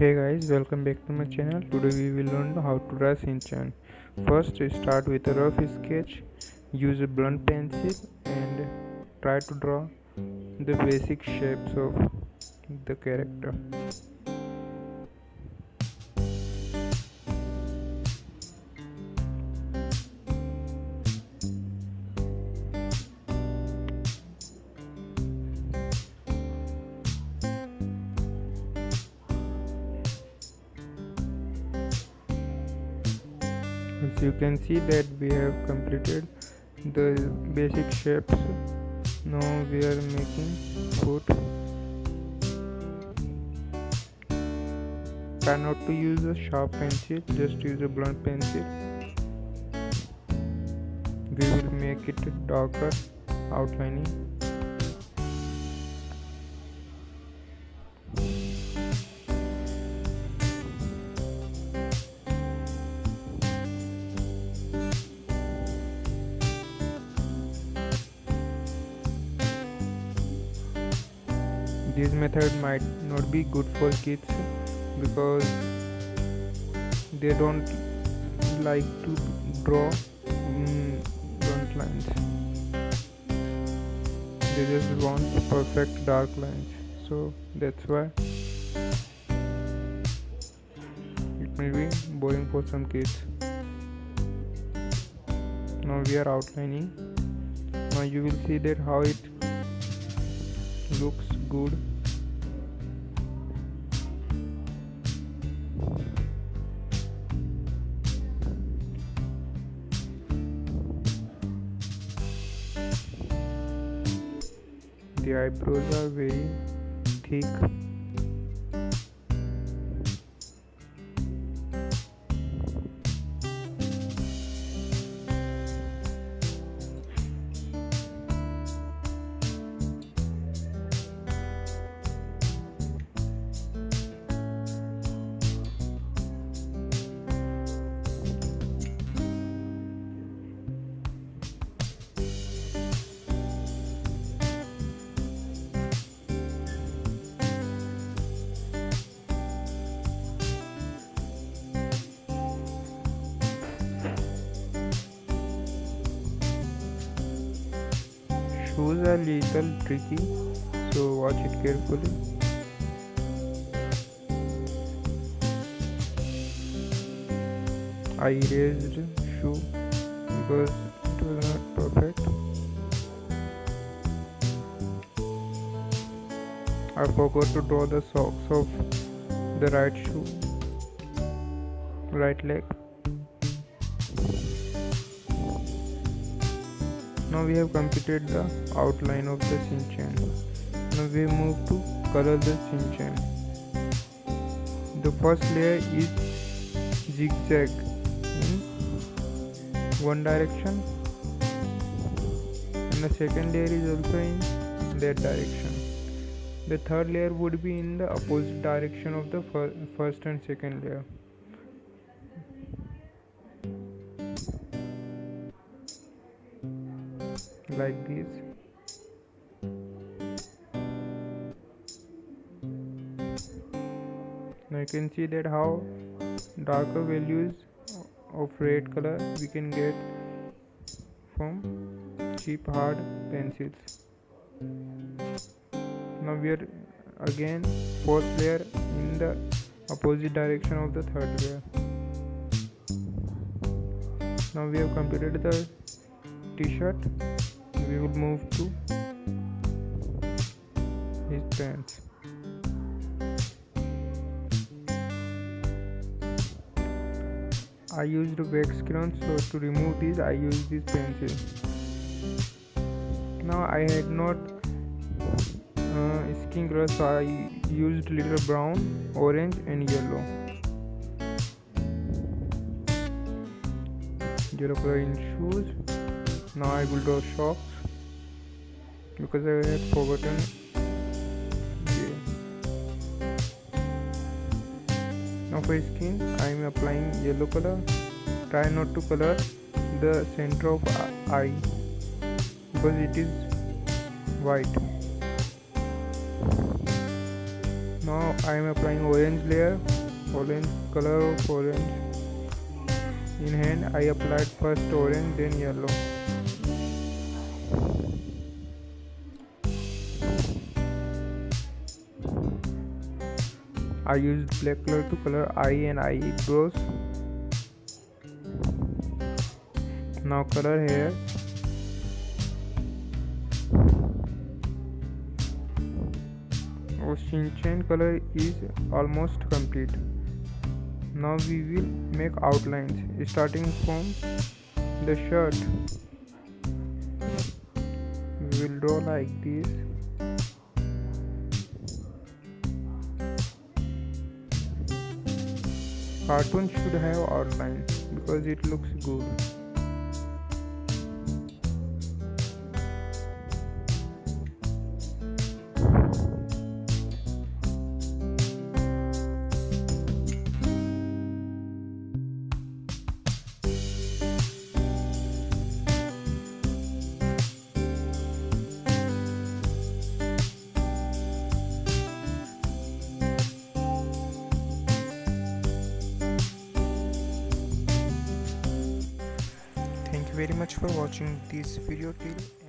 Hey guys, welcome back to my channel. Today we will learn how to draw shinchan. First, start with a rough sketch. Use a blunt pencil and try to draw the basic shapes of the character. As you can see that we have completed the basic shapes. Now we are making foot. Try not to use a sharp pencil, just use a blunt pencil. We will make it darker outlining. This method might not be good for kids because they don't like to draw blunt lines. They just want perfect dark lines, so that's why it may be boring for some kids. Now we are outlining. Now you will see that how it looks good. The eyebrows are very thick. Shoes are little tricky, so watch it carefully. I erased shoe because it was not perfect. I forgot to draw the socks of the right shoe, right leg. Now we have completed the outline of the shinchan. Now we move to color the shinchan. The first layer is zigzag in one direction, and the second layer is also in that direction. The third layer would be in the opposite direction of the first and second layer. Like this. Now you can see that how darker values of red color we can get from cheap hard pencils. Now we are again fourth layer in the opposite direction of the third layer. Now we have completed the t-shirt. We will move to his pants. I used wax crayons, so to remove these I used this pencil. Now I had not skin color, so I used little brown, orange and yellow. Yellow color in shoes. Now I will draw socks because I had forgotten. Now for skin, I am applying yellow color. Try not to color the center of eye because it is white. Now I am applying orange layer orange, color of orange. In hand, I applied first orange, then yellow. I used black color to color eye and eyebrows. Now color hair. Our shinchan color is almost complete. Now we will make outlines starting from the shirt. We will draw like this. Cartoon should have outline because it looks good. Thank you very much for watching this video till